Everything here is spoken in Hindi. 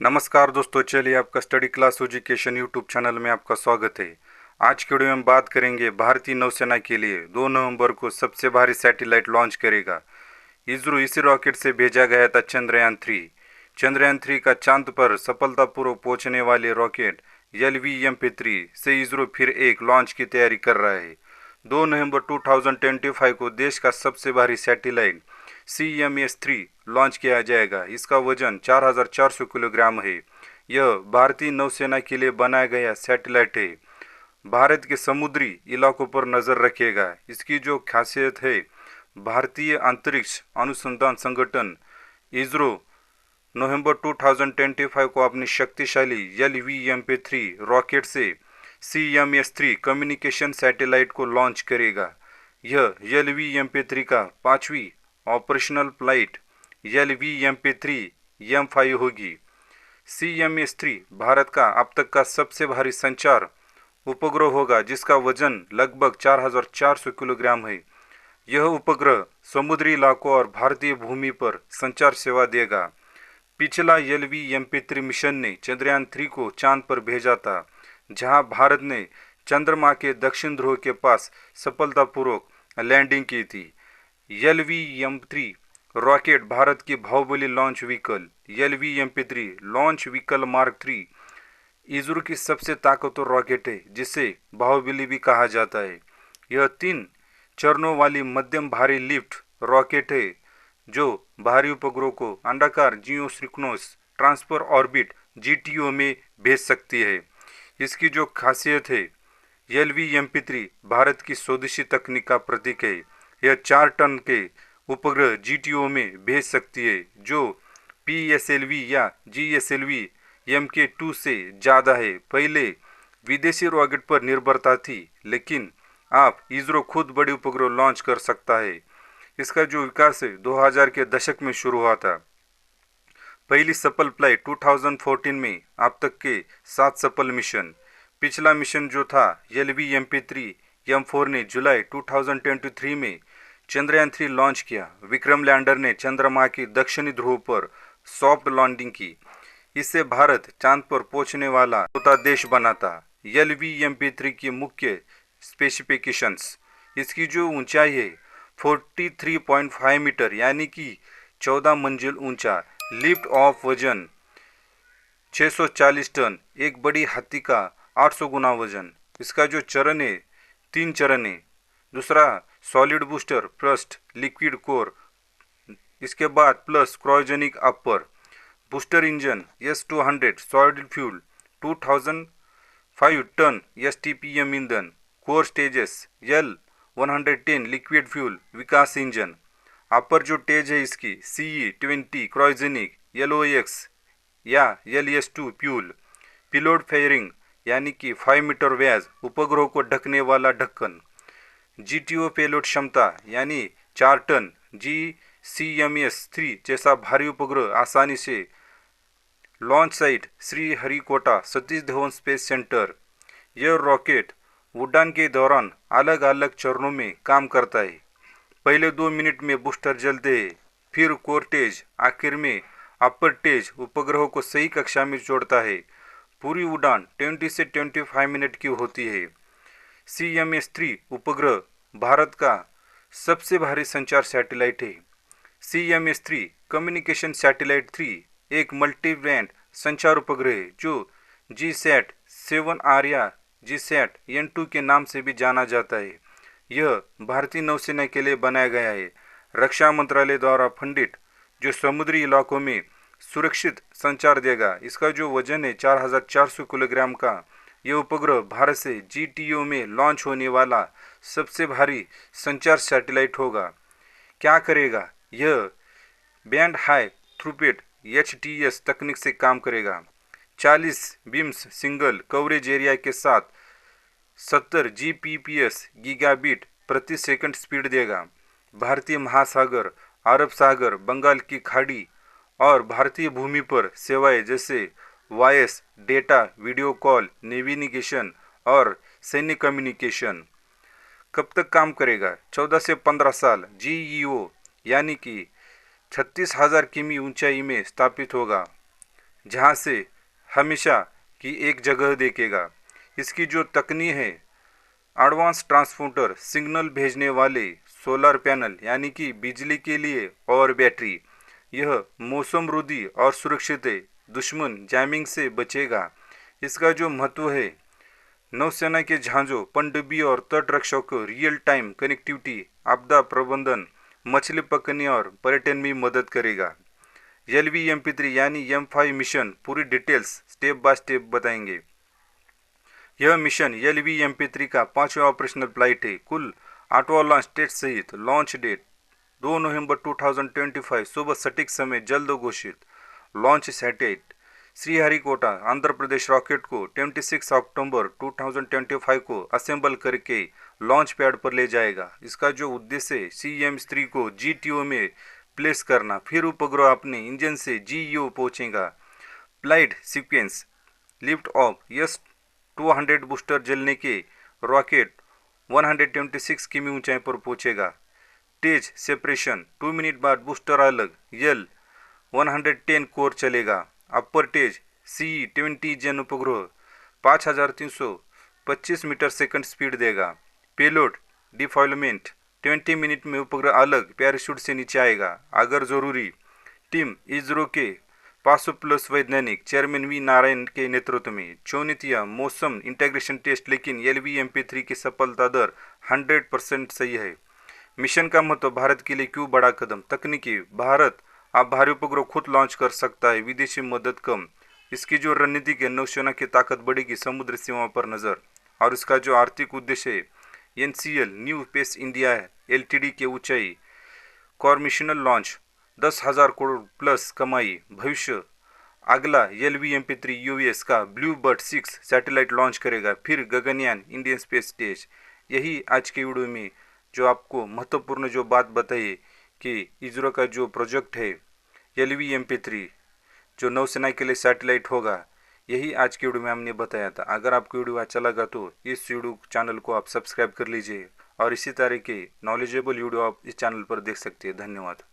नमस्कार दोस्तों, चलिए आपका study class education YouTube channel में आपका स्वागत है। आज के वीडियो में हम बात करेंगे भारतीय नौसेना के लिए 2 नवंबर को सबसे भारी सैटेलाइट लॉन्च करेगा। इसरो इसी रॉकेट से भेजा गया था चंद्रयान 3। चंद्रयान 3 का चांद पर सफलतापूर्वक पहुंचने वाले रॉकेट LVM-3 से इसरो फिर एक लॉन्च की तैयारी कर रहा है। 2 नवंबर 2025 को देश का सबसे भारी सैटेलाइट CMS-3 लॉन्च किया जाएगा। इसका वजन 4400 किलोग्राम है। यह भारतीय नौसेना के लिए बनाया गया सैटेलाइट है। भारत के समुद्री इलाकों पर नज़र रखेगा। इसकी जो खासियत है, भारतीय अंतरिक्ष अनुसंधान संगठन इसरो नवंबर 2025 को अपनी शक्तिशाली LVM-3 रॉकेट से CMS-3 कम्युनिकेशन सैटेलाइट को लॉन्च करेगा। यह LVM-3 का 5वीं ऑपरेशनल फ्लाइट LVM-3 M5 होगी। CMS-3 भारत का अब तक का सबसे भारी संचार उपग्रह होगा, जिसका वजन लगभग 4400 किलोग्राम है। यह उपग्रह समुद्री इलाकों और भारतीय भूमि पर संचार सेवा देगा। पिछला LVM-3 मिशन ने चंद्रयान 3 को चांद पर भेजा था, जहां भारत ने चंद्रमा के दक्षिण ध्रुव के पास सफलतापूर्वक लैंडिंग की थी। LVM-3 रॉकेट भारत की Bahubali launch vehicle LVM-3 launch vehicle mark 3 ISRO की सबसे ताकतवर रॉकेट है, जिसे बाहुबली भी कहा जाता है। यह 3 चरणों वाली मध्यम भारी लिफ्ट रॉकेट है, जो भारी उपग्रहों को अंडाकार जियोसिंक्रोनस ट्रांसफर ऑर्बिट GTO में भेज सकती है। इसकी जो खासियत है, LVM-3 भारत की स्वदेशी तकनीक का प्रतीक है। यह 4 टन के उपग्रह GTO में भेज सकती है, जो PSLV या GSLV Mk2 से ज़्यादा है। पहले विदेशी रॉकेट पर निर्भरता थी, लेकिन अब इसरो खुद बड़े उपग्रह लॉन्च कर सकता है। इसका जो विकास है 2000 के दशक में शुरू हुआ था। पहली सफल फ्लाइट 2014 में, अब तक के 7 सफल मिशन। पिछला मिशन जो था LVM-3 M4 ने जुलाई 2023 में चंद्रयान 3 लॉन्च किया। विक्रम लैंडर ने चंद्रमा के दक्षिणी ध्रुव पर सॉफ्ट लैंडिंग की। इससे भारत चांद पर पहुंचने वाला चौथा देश बना था। LVM-3 की मुख्य स्पेसिफिकेशंस: इसकी जो ऊंचाई है 43.5 मीटर यानी कि 14 मंजिल ऊंचा। लिफ्ट ऑफ वजन 640 टन, एक बड़ी हाथी का 800 गुना वजन। इसका जो चरण है 3 चरण है। दूसरा solid booster first liquid core, इसके बाद plus cryogenic upper booster engine S200 solid fuel 2005 ton STPM ईंधन। Core stages L110 liquid fuel Vikas engine. Upper जो स्टेज है इसकी CE-20 क्रायोजेनिक LOX या LS2 फ्यूल। पिलोड फेयरिंग यानी कि 5 मीटर व्यास, उपग्रह को ढकने वाला ढक्कन। GTO पेलोड क्षमता यानी 4 टन। CMS-3 जैसा भारी उपग्रह आसानी से launch site Sriharikota Satish Dhawan space centre. यह रॉकेट उड़ान के दौरान अलग अलग चरणों में काम करता है। पहले 2 मिनट में बूस्टर जलते हैं, फिर कोर स्टेज, आखिर में अपर स्टेज उपग्रहों को सही कक्षा में जोड़ता है। पूरी उड़ान 20 से 25 मिनट की होती है। CMS-3 उपग्रह भारत का सबसे भारी संचार सैटेलाइट है। CMS-3 कम्युनिकेशन सैटेलाइट 3 एक मल्टी बैंड संचार उपग्रह है, जो GSAT-7R या GSAT-N2 के नाम से भी जाना जाता है। यह भारतीय नौसेना के लिए बनाया गया है, रक्षा मंत्रालय द्वारा फंडित, जो समुद्री इलाकों में सुरक्षित संचार देगा। इसका जो वजन है 4400 किलोग्राम का। यह उपग्रह भारत से GTO में लॉन्च होने वाला सबसे भारी संचार सैटेलाइट होगा। क्या करेगा? यह बैंड हाई थ्रूपुट HTS तकनीक से काम करेगा। 40 बीम्स सिंगल कवरेज एरिया के साथ 70 Gbps गीगाबिट प्रति सेकंड स्पीड देगा। भारतीय महासागर, अरब सागर, बंगाल की खाड़ी और भारतीय भूमि पर सेवाएं जैसे voice, data, video call, navigation और सैन्य कम्युनिकेशन। कब तक काम करेगा? 14 से 15 साल। GEO यानी कि 36,000 किमी ऊंचाई में स्थापित होगा। जहां से हमेशा की एक जगह देखेगा। इसकी जो तकनीक है, एडवांस ट्रांसपोर्टर, सिग्नल भेजने वाले सोलर पैनल यानी कि बिजली के लिए और बैटरी, यह मौसम रोधी और सुरक्षित है, दुश्मन जैमिंग से बचेगा। इसका जो महत्व है, नौसेना के जहाज़ों, पनडुब्बी और तटरक्षकों को रियल टाइम कनेक्टिविटी, आपदा प्रबंधन, मछली पकड़ने और पर्यटन में मदद करेगा। LVMP3 यानी M5 मिशन पूरी डिटेल्स स्टेप बाय स्टेप बताएंगे। यह मिशन LVMP3 का 5वां ऑपरेशनल फ्लाइट है। कुल 8वां लॉन्च टेस्ट सहित लॉन्च डेट 2 नवंबर 2025 सुबह सटीक समय जल्द घोषित। Launch satellite Sriharikota Andhra Pradesh rocket को 26 अक्टूबर 2025 को असेंबल करके लॉन्च पैड पर ले जाएगा। इसका जो उद्देश्य है, CM3 को GTO में प्लेस करना, फिर उपग्रह अपने इंजन से GEO पहुंचेगा। Flight sequence, lift off S-200 booster जलने के रॉकेट 126 किमी ऊंचाई पर पहुंचेगा। स्टेज सेपरेशन 2 मिनट बाद बूस्टर अलग L-110 कोर चलेगा। अपर स्टेज CE-20 जन उपग्रह 5325 मीटर सेकंड स्पीड देगा। पेलोड डिप्लॉयमेंट 20 मिनट में उपग्रह अलग पैराशूट से नीचे आएगा अगर जरूरी। टीम इसरो के 500+ वैज्ञानिक चेयरमैन V नारायण के नेतृत्व में 94 मौसम इंटीग्रेशन टेस्ट, लेकिन LVMP3 की सफलता दर 100% सही है। मिशन का महत्व, भारत के लिए क्यों बड़ा कदम? तकनीकी, भारत अब भारी उपग्रह खुद लॉन्च कर सकता है, विदेशी मदद कम। इसकी जो रणनीति है, नौसेना की ताकत बढ़ेगी, समुद्र सीमाओं पर नज़र। और इसका जो आर्थिक उद्देश्य है, NCL new space India LTD के ऊंचाई कॉमर्शियल लॉन्च 10,000 करोड़ प्लस कमाई। भविष्य, अगला LVMP3 US का ब्लू बर्ड 6 सैटेलाइट लॉन्च करेगा, फिर गगनयान, इंडियन स्पेस स्टेशन। यही आज के वीडियो में जो आपको महत्वपूर्ण जो बात बताई कि इसरो का जो प्रोजेक्ट है LVMP3 जो नौसेना के लिए सैटेलाइट होगा, यही आज की वीडियो में हमने बताया था। अगर आपको वीडियो अच्छा लगा तो इस वीडियो चैनल को आप सब्सक्राइब कर लीजिए और इसी तरह के नॉलेजेबल वीडियो आप इस चैनल पर देख सकते हैं। धन्यवाद।